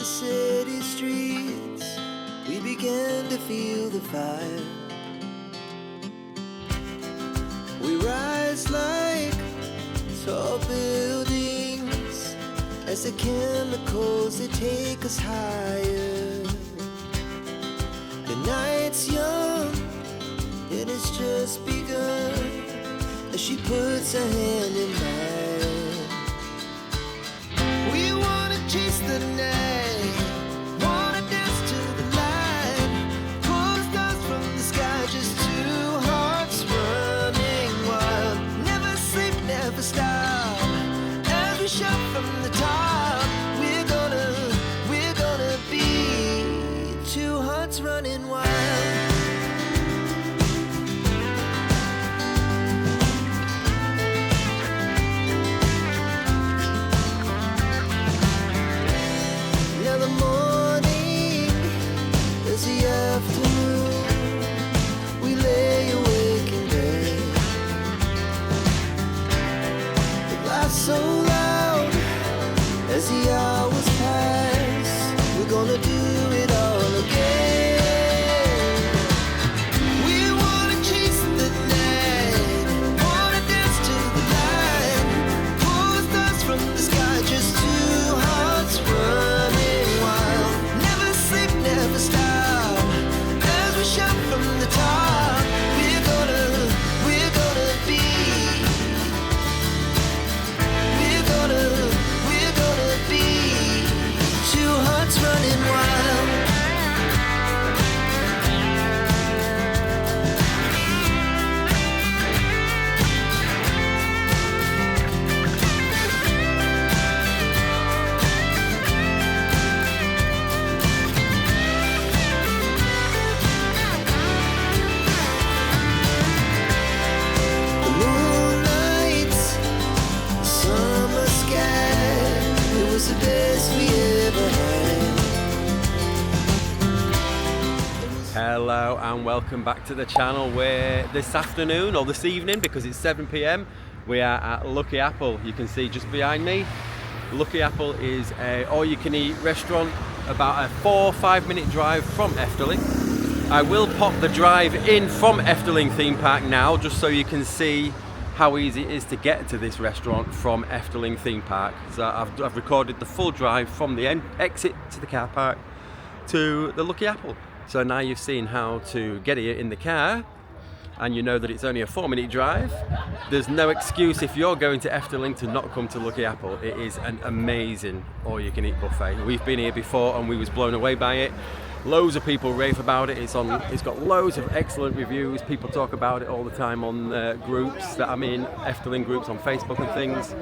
city streets, we began to feel the fire. We rise like tall buildings as the chemicals, they take us higher. The night's young, it has just begun, as she puts her hand in mine. We wanna chase the night, wanna dance to the light, pull stars from the sky, just two hearts running wild. Never sleep, never stop, as we shout from the top. We're gonna be two hearts running wild. Afternoon, we lay awake in bed. It laughs so loud as the hours pass. We're gonna do it all again. We wanna chase the night, wanna dance to the light, pull stars from the sky, just two hearts running wild. Never sleep, never stop, shout from the top. We're gonna be two hearts running wild. The best we ever had. Hello and welcome back to the channel, where this afternoon, or this evening because it's 7 p.m, we are at Lucky Apple. You can see just behind me, Lucky Apple is a all-you-can-eat restaurant about a 4-5 minute drive from Efteling. I will pop the drive in from Efteling theme park now, just so you can see how easy it is to get to this restaurant from Efteling theme park. So I've recorded the full drive from the exit to the car park to the Lucky Apple. So now you've seen how to get here in the car, and you know that it's only a 4-minute drive. There's no excuse if you're going to Efteling to not come to Lucky Apple. It is an amazing all-you-can-eat buffet. We've been here before and we was blown away by it. Loads of people rave about it. It's got loads of excellent reviews. People talk about it all the time on groups that I'm in, Efteling groups on Facebook and things.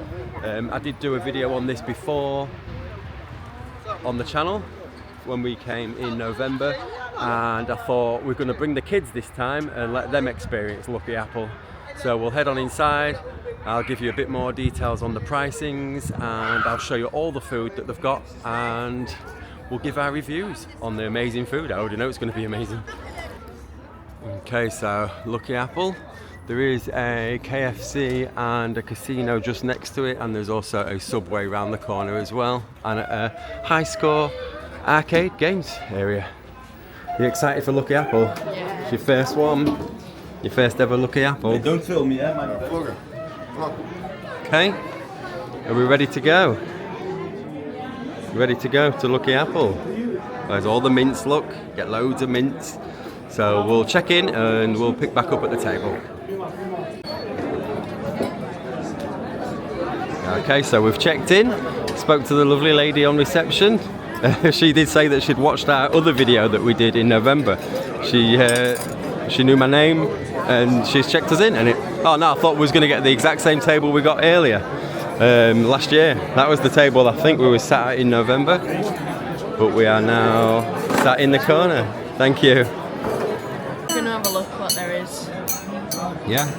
I did do a video on this before on the channel when we came in November, and I thought we're going to bring the kids this time and let them experience Lucky Apple. So we'll head on inside. I'll give you a bit more details on the pricings, and I'll show you all the food that they've got, and we'll give our reviews on the amazing food. I already know it's going to be amazing. Okay, so Lucky Apple. There is a KFC and a casino just next to it, and there's also a Subway around the corner as well, and a high score arcade games area. Are you excited for Lucky Apple? Yeah. It's your first one? Your first ever Lucky Apple? Hey, don't film me, man. Vlogger. Okay, are we ready to go? Ready to go to Lucky Apple. There's all the mints, look, get loads of mints. So we'll check in and we'll pick back up at the table. Okay, so we've checked in, spoke to the lovely lady on reception. She did say that she'd watched our other video that we did in November. She knew my name and she's checked us in, and I thought we was going to get the exact same table we got earlier. Last year. That was the table I think we were sat at in November, but we are now sat in the corner. Thank you. I'm going to have a look what there is. Yeah.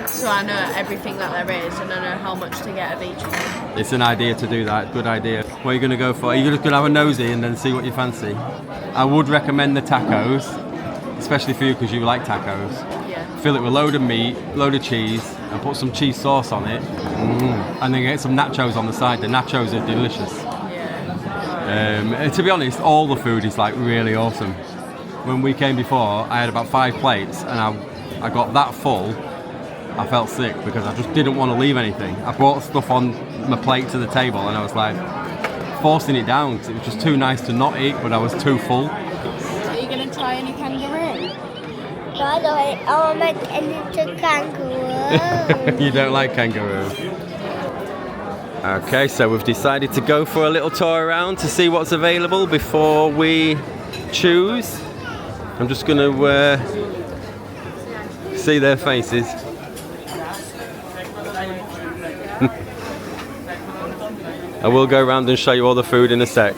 So I know everything that there is, and I know how much to get of each one. It's an idea to do that, good idea. What are you going to go for? Are you just going to have a nosy and then see what you fancy? I would recommend the tacos, especially for you because you like tacos. Yeah. Fill it with a load of meat, load of cheese, and put some cheese sauce on it. And then get some nachos on the side. The nachos are delicious. Yeah. To be honest, all the food is like really awesome. When we came before, I had about 5 plates, and I got that full. I felt sick because I just didn't want to leave anything. I brought stuff on my plate to the table, and I was like forcing it down because it was just too nice to not eat, but I was too full. Are you going to try any kangaroo? By the way, I want to make into kangaroo. You don't like kangaroo? Okay, so we've decided to go for a little tour around to see what's available before we choose. I'm just going to see their faces. I will go around and show you all the food in a sec.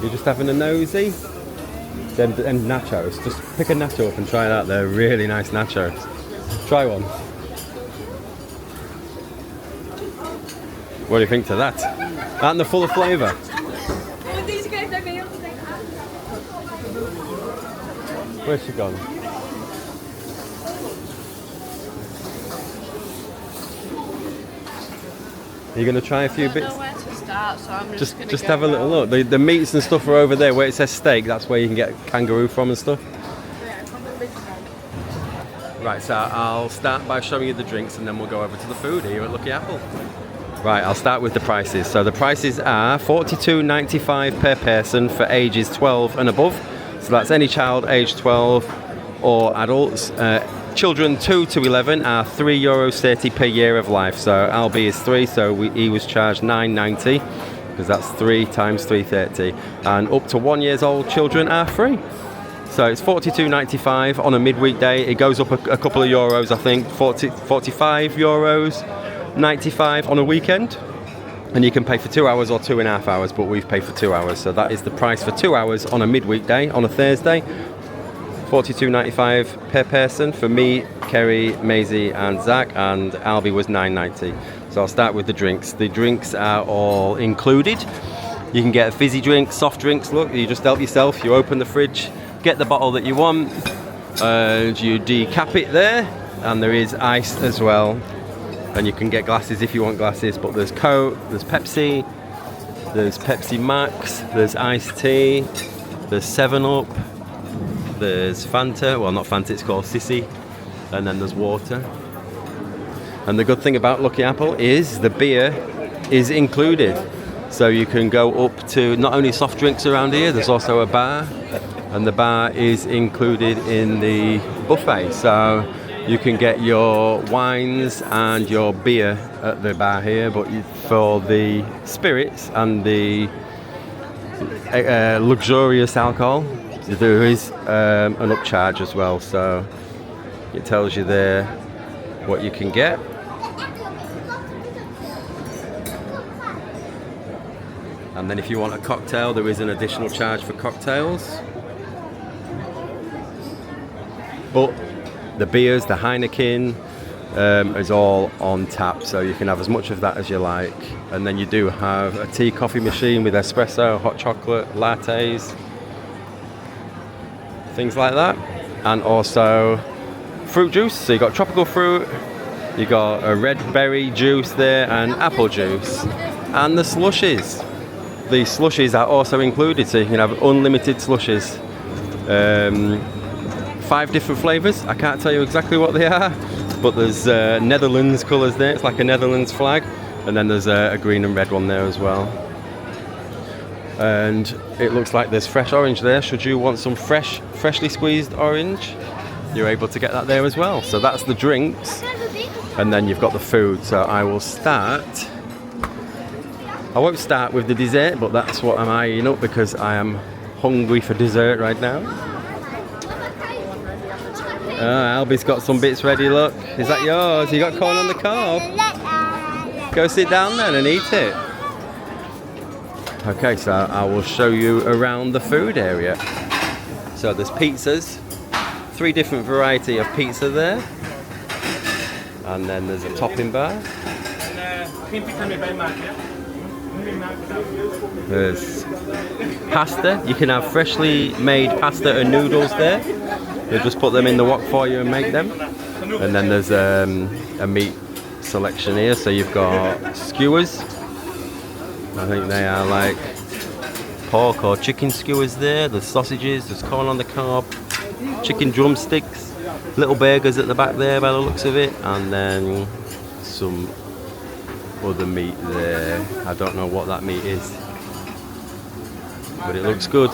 You're just having a nosy? And nachos. Just pick a nacho up and try that. They're really nice nachos. Try one. What do you think to that? Aren't they full of flavour? Where's she gone? Are you going to try a few bits? I don't know where to start, so I'm Just have a little look. The meats and stuff are over there where it says steak. That's where you can get kangaroo from and stuff. Right, so I'll start by showing you the drinks, and then we'll go over to the food here at Lucky Apple. Right, I'll start with the prices. So the prices are $42.95 per person for ages 12 and above. So that's any child aged 12 or adults. Children 2 to 11 are €3.30 per year of life. So Albie is 3, so he was charged $9.90 because that's 3 times €3.30. And up to 1 year old children are free. So it's $42.95 on a midweek day. It goes up a couple of euros, I think, €45, 95 on a weekend. And you can pay for 2 hours or 2.5 hours, but we've paid for 2 hours. So that is the price for 2 hours on a midweek day, on a Thursday. $42.95 per person for me, Kerry, Maisie and Zach, and Albie was $9.90. So I'll start with the drinks. The drinks are all included. You can get a fizzy drink, soft drinks, look, you just help yourself, you open the fridge, get the bottle that you want, and you decap it there, and there is ice as well. And you can get glasses if you want glasses, but there's Coke, there's Pepsi Max, there's iced tea, there's 7-Up, there's Fanta, well not Fanta, it's called Sushi, and then there's water. And the good thing about Lucky Apple is the beer is included. So you can go up to not only soft drinks around here, there's also a bar, and the bar is included in the buffet. So you can get your wines and your beer at the bar here, but for the spirits and the luxurious alcohol, there is an upcharge as well. So it tells you there what you can get. And then if you want a cocktail, there is an additional charge for cocktails. But the beers, the Heineken, is all on tap, so you can have as much of that as you like. And then you do have a tea coffee machine with espresso, hot chocolate, lattes, things like that. And also fruit juice, so you got tropical fruit, you got a red berry juice there and apple juice. And the slushes. The slushes are also included, so you can have unlimited slushes. 5 different flavours. I can't tell you exactly what they are, but there's Netherlands colours there. It's like a Netherlands flag, and then there's a green and red one there as well. And it looks like there's fresh orange there. Should you want some freshly squeezed orange, you're able to get that there as well. So that's the drinks, and then you've got the food. So I won't start with the dessert, but that's what I'm eyeing up because I am hungry for dessert right now. Albie's got some bits ready, look. Is that yours? You got corn on the cob? Go sit down then and eat it. Okay, so I will show you around the food area. So there's pizzas, 3 different variety of pizza there. And then there's a topping bar. There's pasta. You can have freshly made pasta and noodles there. They just put them in the wok for you and make them. And then there's a meat selection here. So you've got skewers. I think they are like pork or chicken skewers there. There's sausages, there's corn on the cob, chicken drumsticks, little burgers at the back there by the looks of it, and then some other meat there. I don't know what that meat is, but it looks good.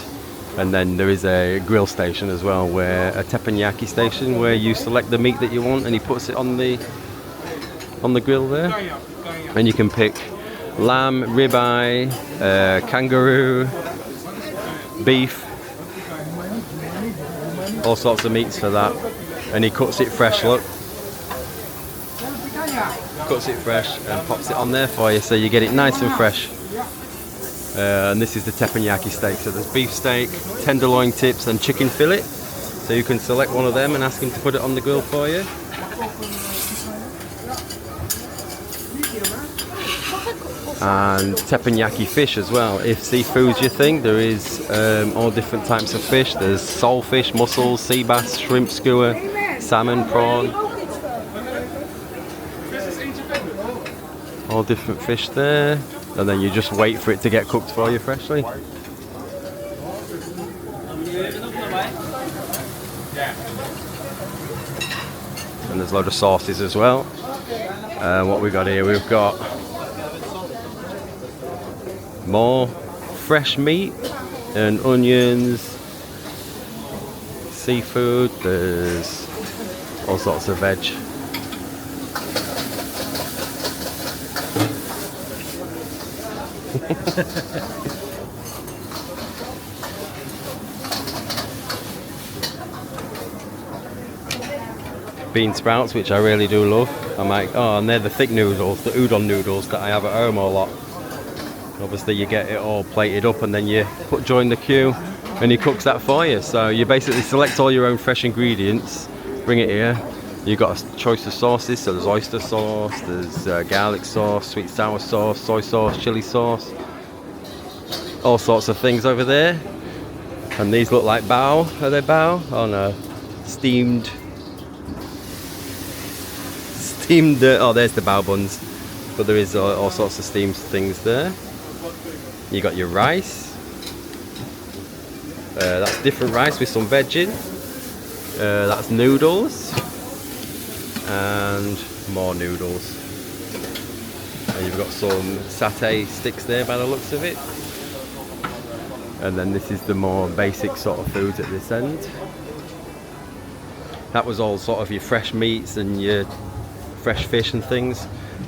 And then there is a grill station as well, where a tepenyaki station where you select the meat that you want and he puts it on the grill there, and you can pick lamb, ribeye, kangaroo, beef, all sorts of meats for that. And he cuts it fresh, look, cuts it fresh and pops it on there for you, so you get it nice and fresh. And this is the tepenyaki steak. So there's beef steak, tenderloin tips and chicken fillet. So you can select one of them and ask him to put it on the grill for you. And tepenyaki fish as well. If seafood's your thing, there is all different types of fish. There's saltfish, mussels, sea bass, shrimp, skewer, salmon, prawn. All different fish there. And then you just wait for it to get cooked for you freshly. And there's a load of sauces as well. What we got here, we've got more fresh meat and onions, seafood, there's all sorts of veg. Bean sprouts, which I really do love. And they're the thick noodles, the udon noodles that I have at home a lot. Obviously you get it all plated up and then you join the queue and he cooks that for you. So you basically select all your own fresh ingredients, bring it here. You've got a choice of sauces, so there's oyster sauce, there's garlic sauce, sweet sour sauce, soy sauce, chili sauce, all sorts of things over there. And these look like bao. Are they bao? Oh no, steamed, oh there's the bao buns, but there is all sorts of steamed things there. You got your rice, that's different rice with some veg in, that's noodles, and more noodles. And you've got some satay sticks there by the looks of it. And then this is the more basic sort of foods at this end. That was all sort of your fresh meats and your fresh fish and things.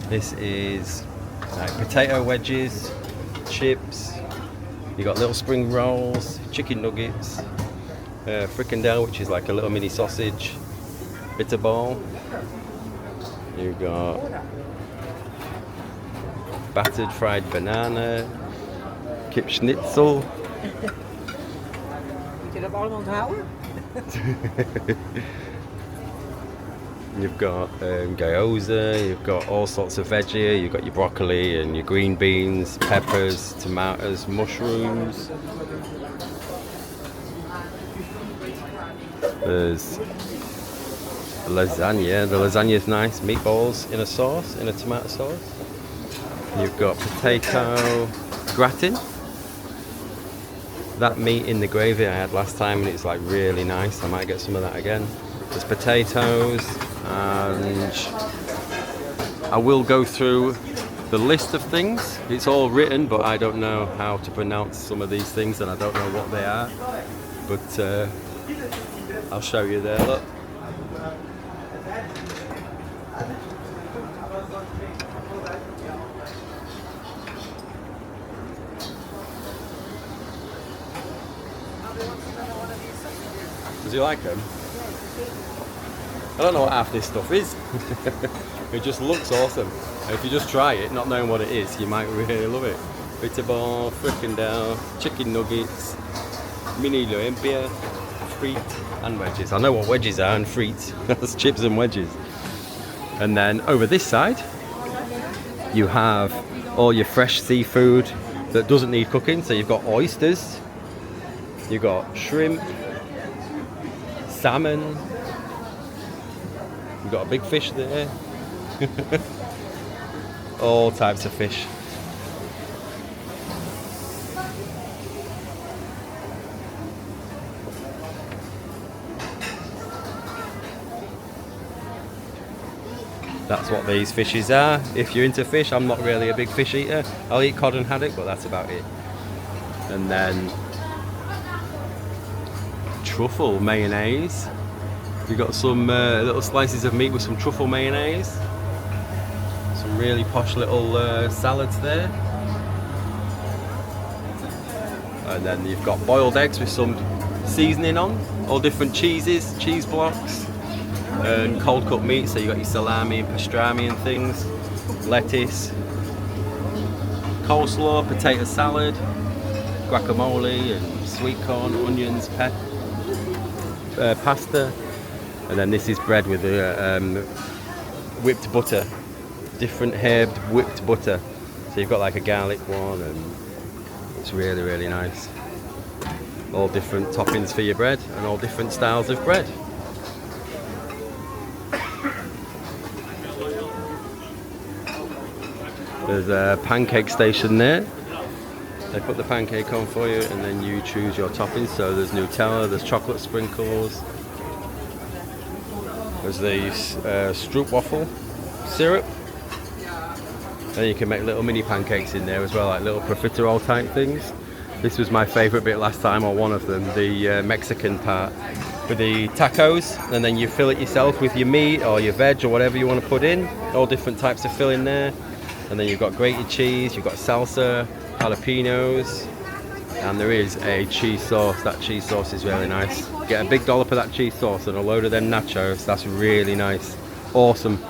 This is like potato wedges, chips, you got little spring rolls, chicken nuggets, fricandel, which is like a little mini sausage, bitter ball. You got battered fried banana, kip schnitzel. You've got gyoza, you've got all sorts of veg here, you've got your broccoli and your green beans, peppers, tomatoes, mushrooms. There's lasagna, the lasagna is nice, meatballs in a sauce, in a tomato sauce. You've got potato gratin. That meat in the gravy I had last time and it's like really nice, I might get some of that again. There's potatoes, and I will go through the list of things. It's all written, but I don't know how to pronounce some of these things and I don't know what they are. But I'll show you there, look. Does he like them? I don't know what half this stuff is. It just looks awesome. And if you just try it, not knowing what it is, you might really love it. Bitter ball, fricandel, chicken nuggets, mini lumpia, frites and wedges. I know what wedges are and frites. That's chips and wedges. And then over this side, you have all your fresh seafood that doesn't need cooking. So you've got oysters, you've got shrimp, salmon, you've got a big fish there, All types of fish. That's what these fishes are. If you're into fish, I'm not really a big fish eater. I'll eat cod and haddock, but that's about it. And then truffle mayonnaise. We've got some little slices of meat with some truffle mayonnaise. Some really posh little salads there. And then you've got boiled eggs with some seasoning on. All different cheeses, cheese blocks. And cold cut meat, so you got your salami and pastrami and things, lettuce, coleslaw, potato salad, guacamole and sweet corn, onions, pasta, and then this is bread with whipped butter, different herbed whipped butter. So you've got like a garlic one, and it's really, really nice. All different toppings for your bread and all different styles of bread. There's a pancake station there. They put the pancake on for you and then you choose your toppings. So there's Nutella, there's chocolate sprinkles, there's the stroopwafel syrup. And you can make little mini pancakes in there as well, like little profiterole type things. This was my favourite bit last time, or one of them, the Mexican part with the tacos, and then you fill it yourself with your meat or your veg or whatever you want to put in. All different types of filling there. And then you've got grated cheese, you've got salsa, jalapenos, and there is a cheese sauce. That cheese sauce is really nice. Get a big dollop of that cheese sauce and a load of them nachos. That's really nice. Awesome.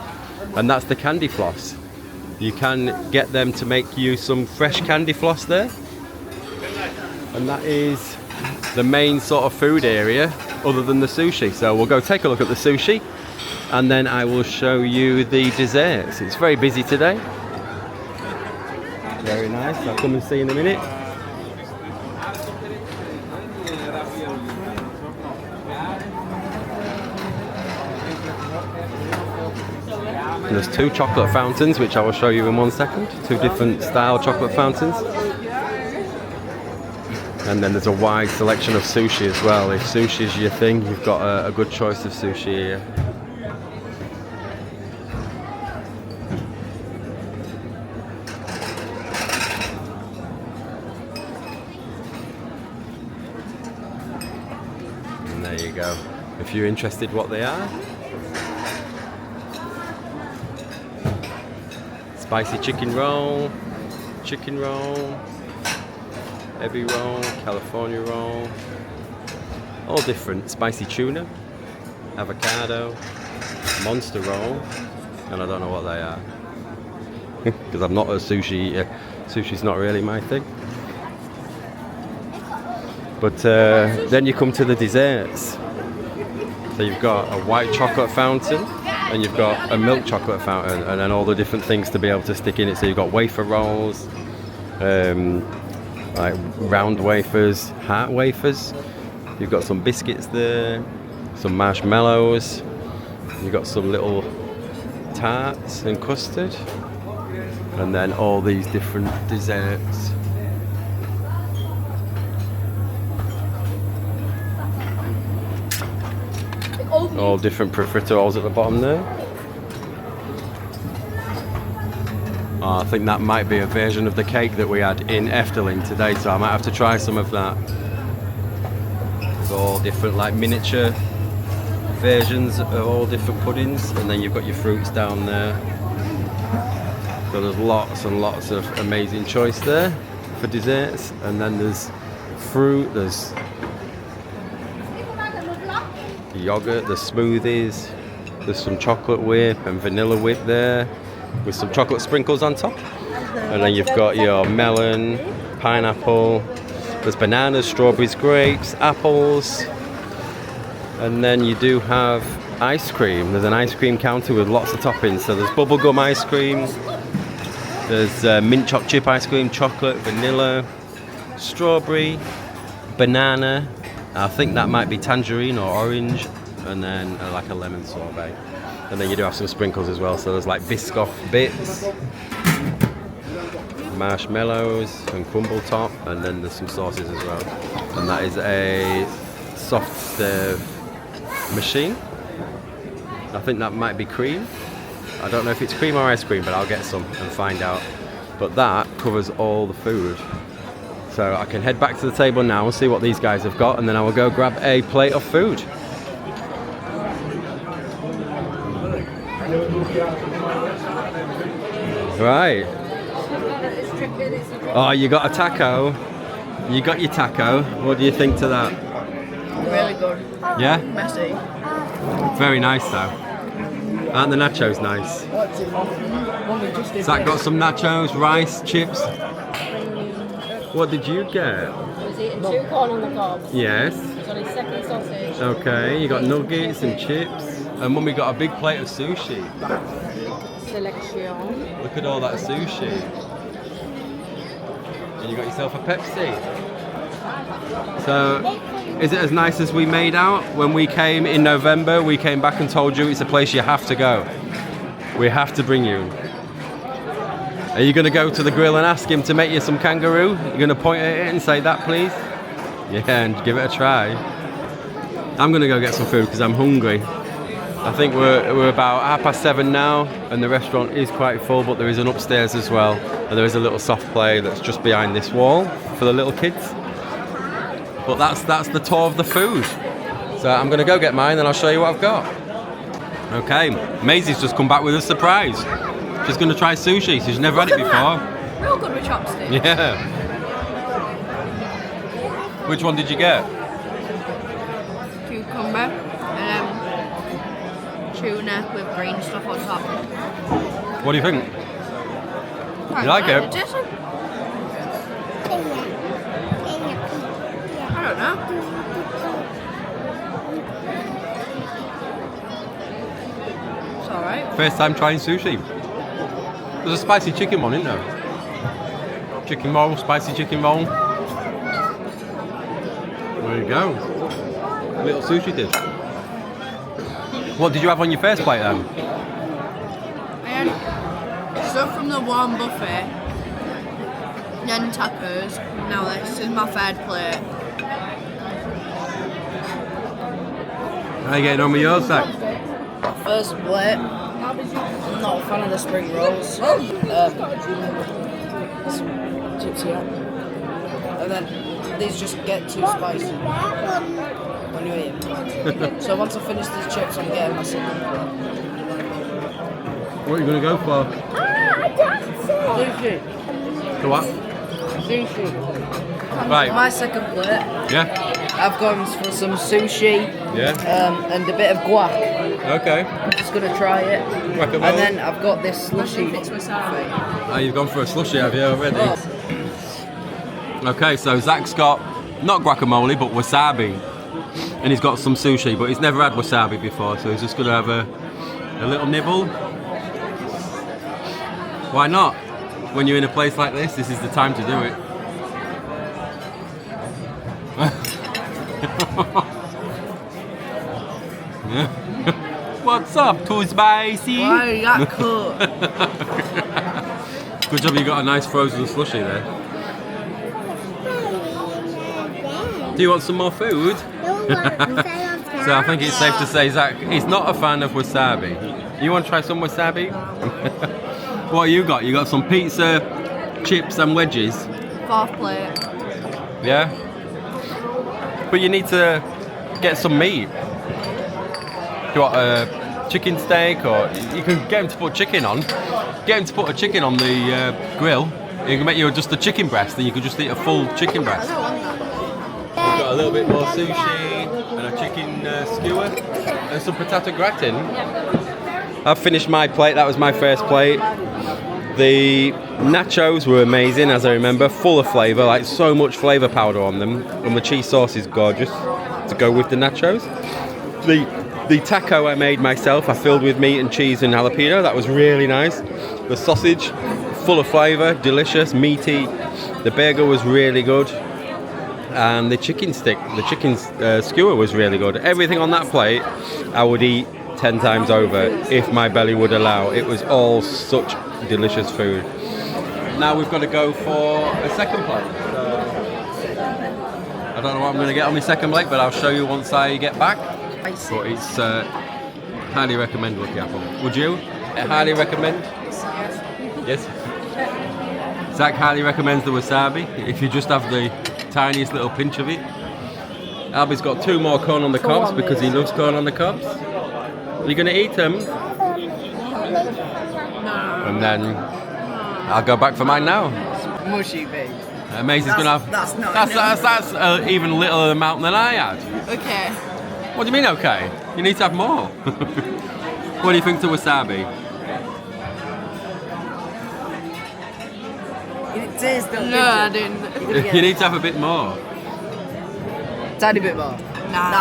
And that's the candy floss. You can get them to make you some fresh candy floss there. And that is the main sort of food area other than the sushi. So we'll go take a look at the sushi and then I will show you the desserts. It's very busy today. Very nice. I'll come and see you in a minute. And there's two chocolate fountains, which I will show you in 1 second. Two different style chocolate fountains. And then there's a wide selection of sushi as well. If sushi is your thing, you've got a good choice of sushi here. And there you go. If you're interested what they are. Spicy chicken roll, ebi roll, California roll, all different. Spicy tuna, avocado, monster roll, and I don't know what they are because I'm not a sushi eater. Sushi's not really my thing. But then you come to the desserts. So you've got a white chocolate fountain and you've got a milk chocolate fountain, and then all the different things to be able to stick in it. So you've got wafer rolls, like round wafers, heart wafers. You've got some biscuits there, some marshmallows. You've got some little tarts and custard, and then all these different desserts. All different profiteroles at the bottom there. Oh, I think that might be a version of the cake that we had in Efteling today, so I might have to try some of that. There's all different like miniature versions of all different puddings, and then you've got your fruits down there. So there's lots and lots of amazing choice there for desserts, and then there's fruit, there's yogurt, the smoothies, there's some chocolate whip and vanilla whip there with some chocolate sprinkles on top, and then you've got your melon, pineapple, there's bananas, strawberries, grapes, apples, and then you do have ice cream. There's an ice cream counter with lots of toppings. So there's bubblegum ice cream, there's mint choc chip ice cream, chocolate, vanilla, strawberry, banana, I think that might be tangerine or orange, and then like a lemon sorbet. And then you do have some sprinkles as well. So there's like Biscoff bits, marshmallows and crumble top, and then there's some sauces as well. And that is a soft serve machine. I think that might be cream. I don't know if it's cream or ice cream, but I'll get some and find out. But that covers all the food. So I can head back to the table now and see what these guys have got, and then I will go grab a plate of food. Right. Oh, you got a taco. You got your taco. What do you think to that? Really good. Yeah? Messy. Very nice though. Aren't the nachos nice? Zach got some nachos, rice, chips. What did you get? I was eating 2 corn on the cob. Yes. He's on his second sausage. Okay, you got nuggets and chips. And Mummy got a big plate of sushi. Selection. Look at all that sushi. And you got yourself a Pepsi. So, is it as nice as we made out? When we came in November, we came back and told you it's a place you have to go. We have to bring you. Are you going to go to the grill and ask him to make you some kangaroo? You're going to point at it and say that, please? Yeah, and give it a try. I'm going to go get some food because I'm hungry. I think we're about 7:30 now, and the restaurant is quite full, but there is an upstairs as well, and there is a little soft play that's just behind this wall for the little kids. But that's the tour of the food. So I'm going to go get mine, and I'll show you what I've got. Okay, Maisie's just come back with a surprise. She's going to try sushi. She's never had it before. Real good with chopsticks. Yeah. Which one did you get? Cucumber and tuna with green stuff on top. What do you think? You like it? I don't know. It's alright. First time trying sushi. There's a spicy chicken one, isn't there? Chicken roll, spicy chicken roll. There you go. Little sushi dish. What did you have on your first plate then? I had stuff from the warm buffet, then tacos. Now this is my third plate. How are you getting on with yours, Zach? First plate. I'm not a fan of the spring rolls. Chips here. And then these just get too spicy when you eat them. So once I finish these chips, I'm getting my second plate. What are you going to go for? Sushi. The what? Sushi. Right. My second plate, Yeah? I've gone for some sushi Yeah? and a bit of guac. Okay. I'm just going to try it. Guacamole. And then I've got this slushy. Oh, you've gone for a slushy, have you already? Okay, so Zach's got not guacamole, but wasabi. And he's got some sushi, but he's never had wasabi before, so he's just going to have a little nibble. Why not? When you're in a place like this is the time to do it. What's up? Too spicy? Why you got cool? Good job you got a nice frozen slushy there. Do you want some more food? So I think it's safe to say Zach is not a fan of wasabi. You want to try some wasabi? What you got? You got some pizza, chips and wedges. Fourth plate. Yeah? But you need to get some meat. Do you want a chicken steak, or you can get him to put chicken on. Get him to put a chicken on the grill. You can make you just a chicken breast, and you can just eat a full chicken breast. We've got a little bit more sushi and a chicken skewer and some potato gratin. I've finished my plate. That was my first plate. The nachos were amazing, as I remember, full of flavour, like so much flavour powder on them, and the cheese sauce is gorgeous to go with the nachos. The taco I made myself, I filled with meat and cheese and jalapeno. That was really nice. The sausage, full of flavour, delicious, meaty. The burger was really good, and the chicken skewer was really good. Everything on that plate, I would eat 10 times over if my belly would allow. It was all such delicious food. Now we've got to go for a second plate. So I don't know what I'm going to get on my second plate, but I'll show you once I get back. But it's highly recommend Lucky Apple. Would you? Highly recommend? Yes. Zach highly recommends the wasabi if you just have the tiniest little pinch of it. Albie's got 2 more corn on the cobs because he loves corn on the cobs. Are you going to eat them? And then I'll go back for mine now. Mushy, babe. Amazing's going to have... That's not That's an even littler amount than I had. Okay. What do you mean okay? You need to have more. What do you think to wasabi? It tastes good. No, I didn't. You need to have a bit more. Tiny bit more. Nah,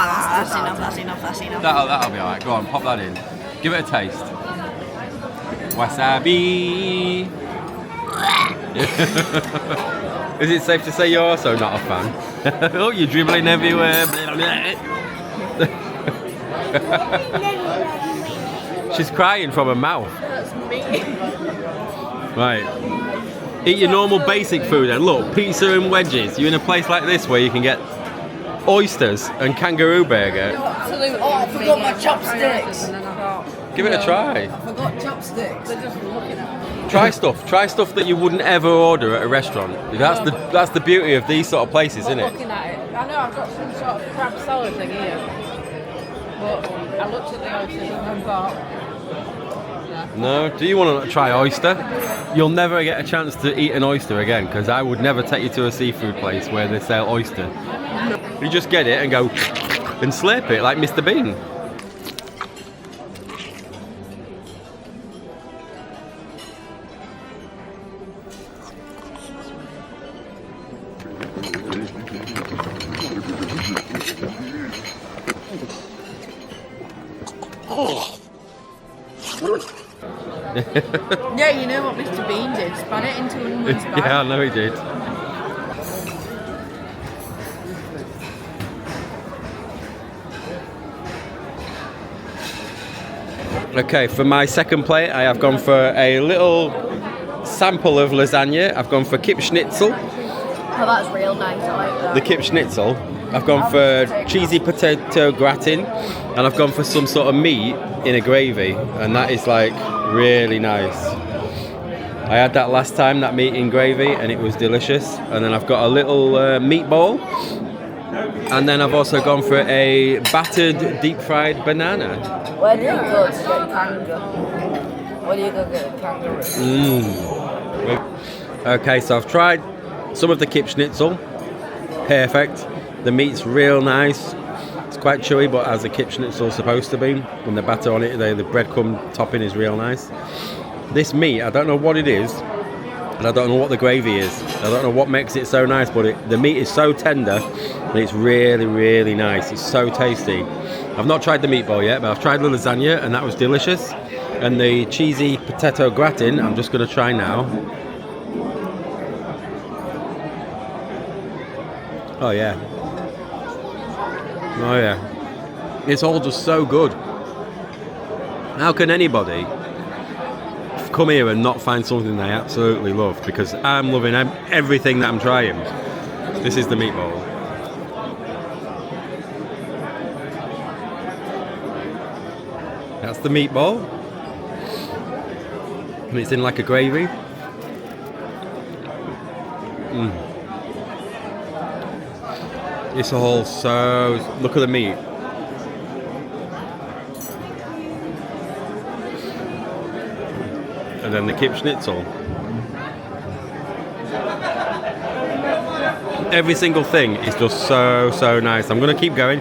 that's enough. That'll be alright. Go on, pop that in. Give it a taste. Wasabi. Is it safe to say you're also not a fan? Oh, you're dribbling everywhere. She's crying from her mouth. That's me. Right. Eat your normal basic food then. Look, pizza and wedges. You're in a place like this where you can get oysters and kangaroo burger. Absolutely. Oh, I forgot my chopsticks. Give it a try. I forgot chopsticks. They're just looking at me. Try stuff that you wouldn't ever order at a restaurant. That's the beauty of these sort of places, isn't it? Looking at it. I know I've got some sort of crab salad thing here. But I looked at the oysters and thought, No? Do you want to try oyster? You'll never get a chance to eat an oyster again because I would never take you to a seafood place where they sell oyster. You just get it and go and slurp it like Mr. Bean. yeah, you know what Mr. Bean did? Span it into anyone's bag. Yeah, I know he did. Okay, for my second plate, I have gone for a little sample of lasagna. I've gone for kip schnitzel. Oh, that's real nice. I like that. The kip schnitzel. I've gone for cheesy potato gratin, and I've gone for some sort of meat in a gravy, and that is like really nice. I had that last time, that meat in gravy, and it was delicious. And then I've got a little meatball, and then I've also gone for a battered deep fried banana. Where do you go to get kangaroo? Where do you go get kangaroo? Okay, so I've tried some of the kip schnitzel. Perfect. The meat's real nice. It's quite chewy, but as a kip schnitzel's supposed to be. And the batter on it, the breadcrumb topping is real nice. This meat, I don't know what it is, and I don't know what the gravy is. I don't know what makes it so nice, but the meat is so tender, and it's really, really nice. It's so tasty. I've not tried the meatball yet, but I've tried the lasagna, and that was delicious. And the cheesy potato gratin, I'm just going to try now. Oh yeah. Oh yeah. It's all just so good. How can anybody come here and not find something they absolutely love? Because I'm loving everything that I'm trying. This is the meatball. That's the meatball. And it's in like a gravy. It's all so... Look at the meat. And then the kip schnitzel. Every single thing is just so nice. I'm going to keep going.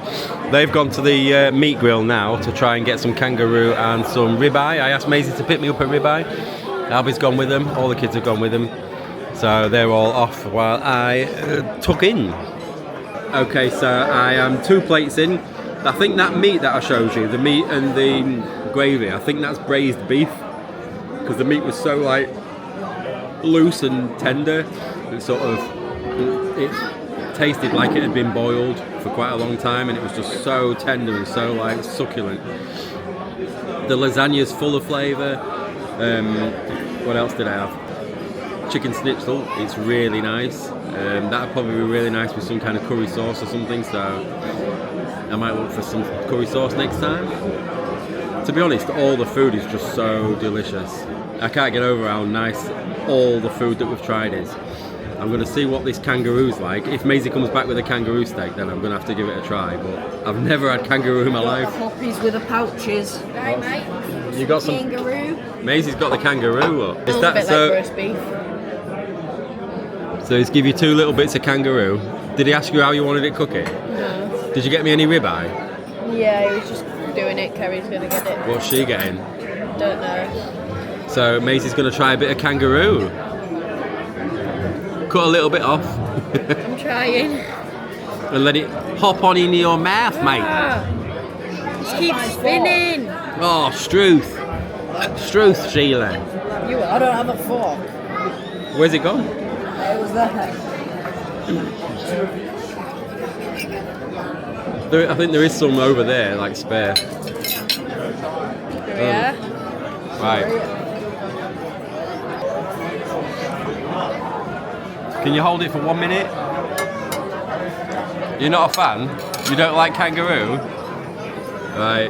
They've gone to the meat grill now to try and get some kangaroo and some ribeye. I asked Maisie to pick me up a ribeye. Albie's gone with them. All the kids have gone with them. So they're all off while I tuck in. Okay, so I am 2 plates in. I think that meat that I showed you, the meat and the gravy, I think that's braised beef. Because the meat was so like loose and tender. It sort of, it tasted like it had been boiled for quite a long time, and it was just so tender and so like succulent. The lasagna's full of flavour. What else did I have? Chicken schnitzel. It's really nice. That'd probably be really nice with some kind of curry sauce or something. So I might look for some curry sauce next time. To be honest, all the food is just so delicious. I can't get over how nice all the food that we've tried is. I'm going to see what this kangaroo's like. If Maisie comes back with a kangaroo steak, then I'm going to have to give it a try. But I've never had kangaroo in my life. Poppies with the pouches. Right, mate. You got some? Kangaroo. Maisie's got the kangaroo. Look. Is A that bit so? like roast beef. So he's give you 2 little bits of kangaroo. Did he ask you how you wanted it cooked? No. Did you get me any ribeye? Yeah, he was just doing it. Kerry's gonna get it. What's she getting? Don't know. So Maisie's going to try a bit of kangaroo. Cut a little bit off. I'm trying. And let it hop on in your mouth, mate. Just keep spinning. Oh, Struth. Struth, Sheila. I don't have a fork. Where's it gone? It was there. I think there is some over there, like spare. Yeah. Right. Can you hold it for 1 minute? You're not a fan? You don't like kangaroo? Right.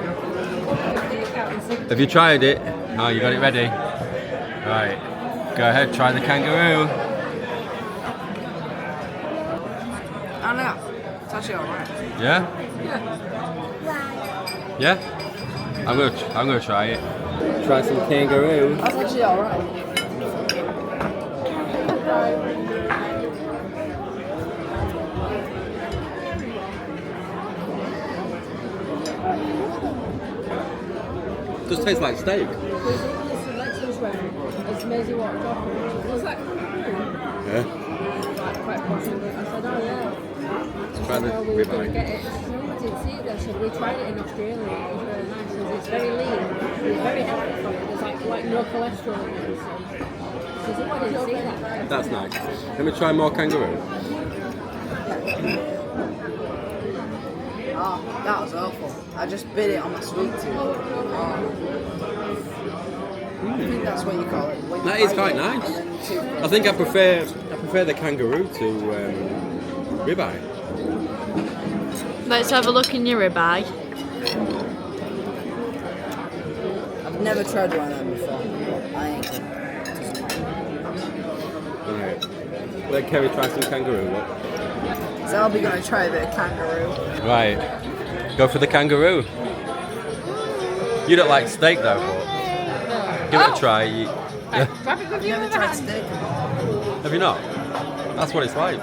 Have you tried it? Oh, you got it ready? Right. Go ahead, try the kangaroo. I know. It's actually alright. Yeah? Yeah? I'm gonna try it. Try some kangaroo. That's actually alright. Just tastes like steak. It's Maisie walked off and was like, Yeah. like quite possible. I said, oh yeah. Try the We were going to ribeye. get it. No, I didn't see it there. So we tried it in Australia. It was very nice. It's very lean. It's very healthy for it. There's like no cholesterol in it. So I didn't see that. That's nice. Let me try more kangaroo. Oh, that was awful. I just bit it on my sweet tooth. Oh. I think that's what you call it. When you That is bite quite it nice. and then the tooth- I think I prefer the kangaroo to ribeye. Let's have a look in your ribeye. I've never tried one of them before. I ain't gonna. Right. Let Kerry try some kangaroo. Look. So I'll be going to try a bit of kangaroo. Right. Go for the kangaroo. You don't like steak though, but give it a try. Grab it with you. Never tried steak. Have you not? That's what it's like.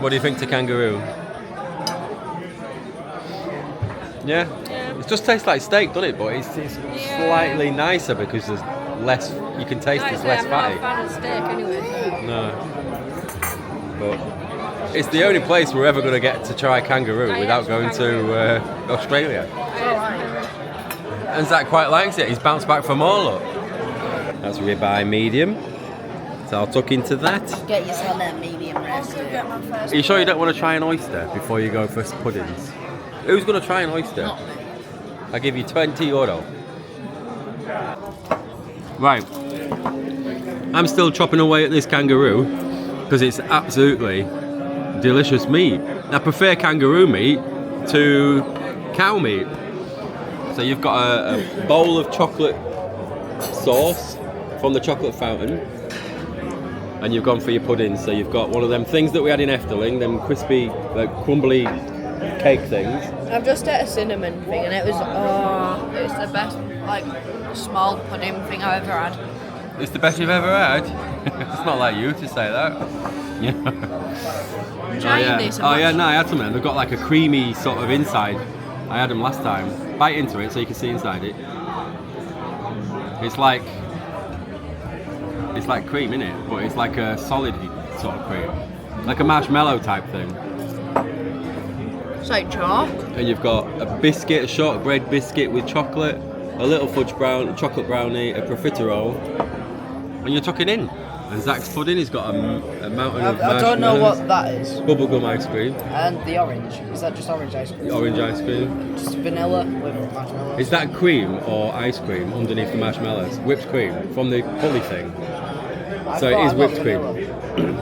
What do you think to kangaroo? Yeah? It just tastes like steak, doesn't it? But it's slightly nicer because there's less, you can taste there's less I'm not a fatty. fan of steak anyway. So. No. But it's the only place we're ever going to get to try kangaroo without going to Australia. And Zach quite likes it. He's bounced back for more, look. That's ribeye medium. So I'll tuck into that. Get yourself that medium rare steak. Are you sure you don't want to try an oyster before you go for puddings? Who's going to try an oyster? Not me. I'll give you 20 euro. Right. I'm still chopping away at this kangaroo because it's absolutely delicious meat. I prefer kangaroo meat to cow meat. So you've got a bowl of chocolate sauce from the chocolate fountain. And you've gone for your pudding, so you've got one of them things that we had in Efteling, them crispy, like crumbly cake things. I've just ate a cinnamon thing and it was it's the best like small pudding thing I've ever had. It's the best you've ever had. It's not like you to say that. Yeah. Trying this. Oh yeah, no, I had some of them. They've got like a creamy sort of inside. I had them last time. Bite into it so you can see inside it. It's like cream, innit? But it's like a solid sort of cream. Like a marshmallow type thing. It's like chalk. And you've got a biscuit, a shortbread biscuit with chocolate, a little fudge brown, chocolate brownie, a profiterole, and you're tucking in. And Zach's pudding, he's got a mountain of I don't know marshmallows. what that is. Bubblegum ice cream. And the orange. Is that just orange ice cream? Orange ice cream. Just vanilla with marshmallows. Is that cream or ice cream underneath the marshmallows? Whipped cream from the pulley thing. So it is whipped cream.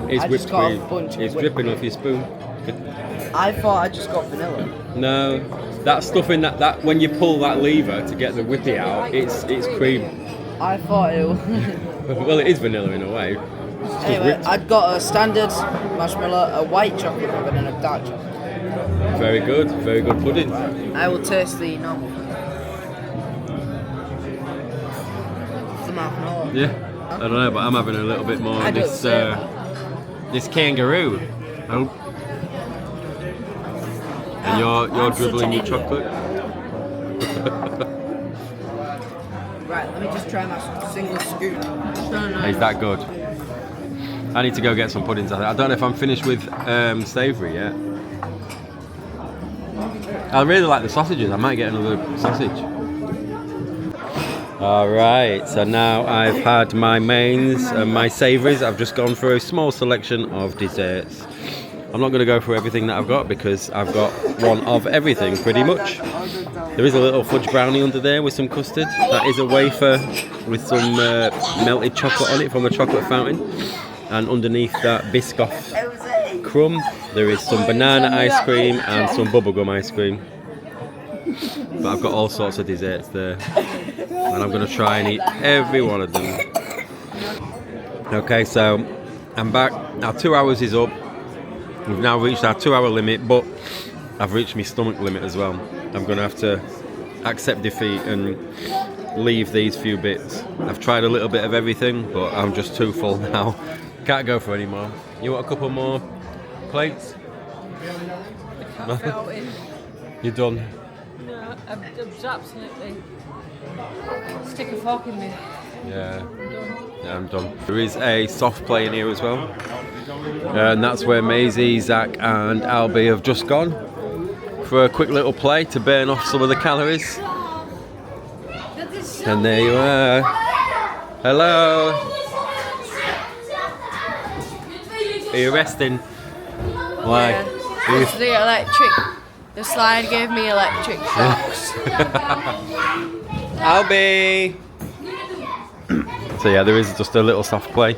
It's whipped cream. It's dripping off your spoon. I thought I just got vanilla. No, that stuff in that when you pull that lever to get the whippy out, it's cream. I thought it was... Well, it is vanilla in a way. Anyway, I'd got a standard marshmallow, a white chocolate pudding and a dark chocolate. Very good pudding. I will taste the normal. The marshmallow. Yeah, I don't know, but I'm having a little bit more of this this kangaroo. Oh. And you're dribbling your chocolate. Right, let me just try my single scoop. Is that good? I need to go get some puddings. I don't know if I'm finished with savoury yet. I really like the sausages. I might get another sausage. Alright, so now I've had my mains and my savouries. I've just gone through a small selection of desserts. I'm not going to go through everything that I've got because I've got one of everything pretty much. There is a little fudge brownie under there with some custard. That is a wafer with some melted chocolate on it from a chocolate fountain. And underneath that Biscoff crumb, there is some banana ice cream and some bubblegum ice cream. But I've got all sorts of desserts there. And I'm going to try and eat every one of them. Okay, so I'm back. Our 2 hours is up. We've now reached our 2 hour limit, but I've reached my stomach limit as well. I'm going to have to accept defeat and leave these few bits. I've tried a little bit of everything, but I'm just too full now. Can't go for any more. You want a couple more plates? You're done? No, I'm absolutely... Stick a fork in me. Yeah. Yeah, I'm done. There is a soft play in here as well. And that's where Maisie, Zach and Albie have just gone for a quick little play to burn off some of the calories. And there you are. Hello. Are you resting? Why? It's the electric. The slide gave me electric shocks. Albie. So yeah, there is just a little soft play.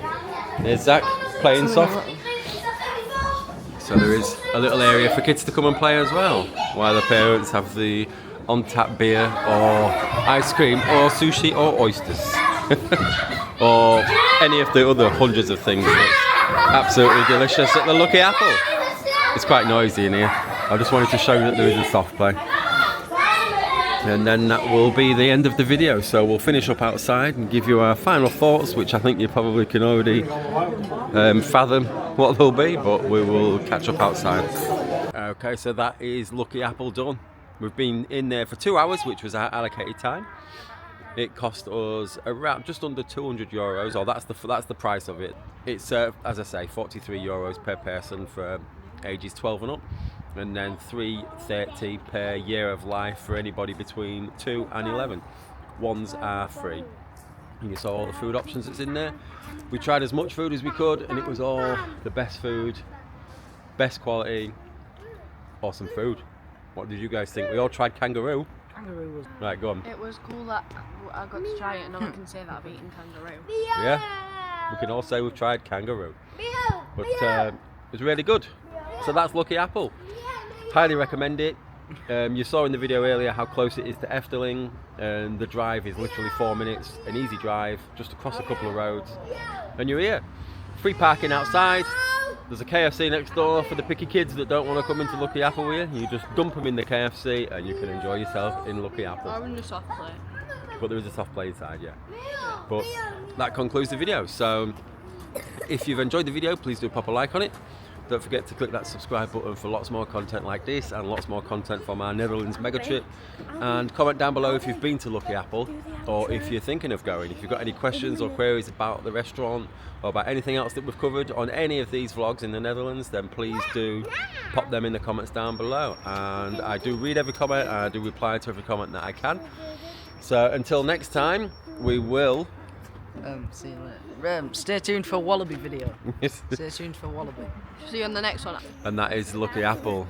There's Zach playing soft. So there is a little area for kids to come and play as well, while the parents have the on-tap beer or ice cream or sushi or oysters. Or any of the other hundreds of things that's absolutely delicious at the Lucky Apple. It's quite noisy in here. I just wanted to show you that there is a soft play. And then that will be the end of the video, so we'll finish up outside and give you our final thoughts, which I think you probably can already fathom what they'll be, but we will catch up outside. Okay, so that is Lucky Apple done. We've been in there for 2 hours, which was our allocated time. It cost us around just under €200, or that's the price of it. It's as I say, €43 per person for ages 12 and up. And then $3.30 per year of life for anybody between 2 and 11. Ones are free. And you saw all the food options that's in there. We tried as much food as we could, and it was all the best food, best quality, awesome food. What did you guys think? We all tried Kangaroo. Kangaroo was... Right, go on. It was cool that I got to try it, and no one can say that I've eaten kangaroo. Yeah, we can all say we've tried Kangaroo. But it was really good. So that's Lucky Apple. Highly recommend it. You saw in the video earlier how close it is to Efteling, and the drive is literally 4 minutes, an easy drive, just across a couple of roads, and you're here. Free parking outside. There's a KFC next door for the picky kids that don't want to come into Lucky Apple with you. You just dump them in the KFC and you can enjoy yourself in Lucky Apple. Or in the soft play. But there is a soft play inside, yeah. But that concludes the video. So if you've enjoyed the video, please do pop a like on it. Don't forget to click that subscribe button for lots more content like this and lots more content from our Netherlands mega trip. And comment down below if you've been to Lucky Apple or if you're thinking of going. If you've got any questions or queries about the restaurant or about anything else that we've covered on any of these vlogs in the Netherlands, then please do pop them in the comments down below. And I do read every comment and I do reply to every comment that I can. So until next time, we will see you later. Stay tuned for Wallaby video. Stay tuned for Wallaby. See you on the next one. And that is Lucky Apple.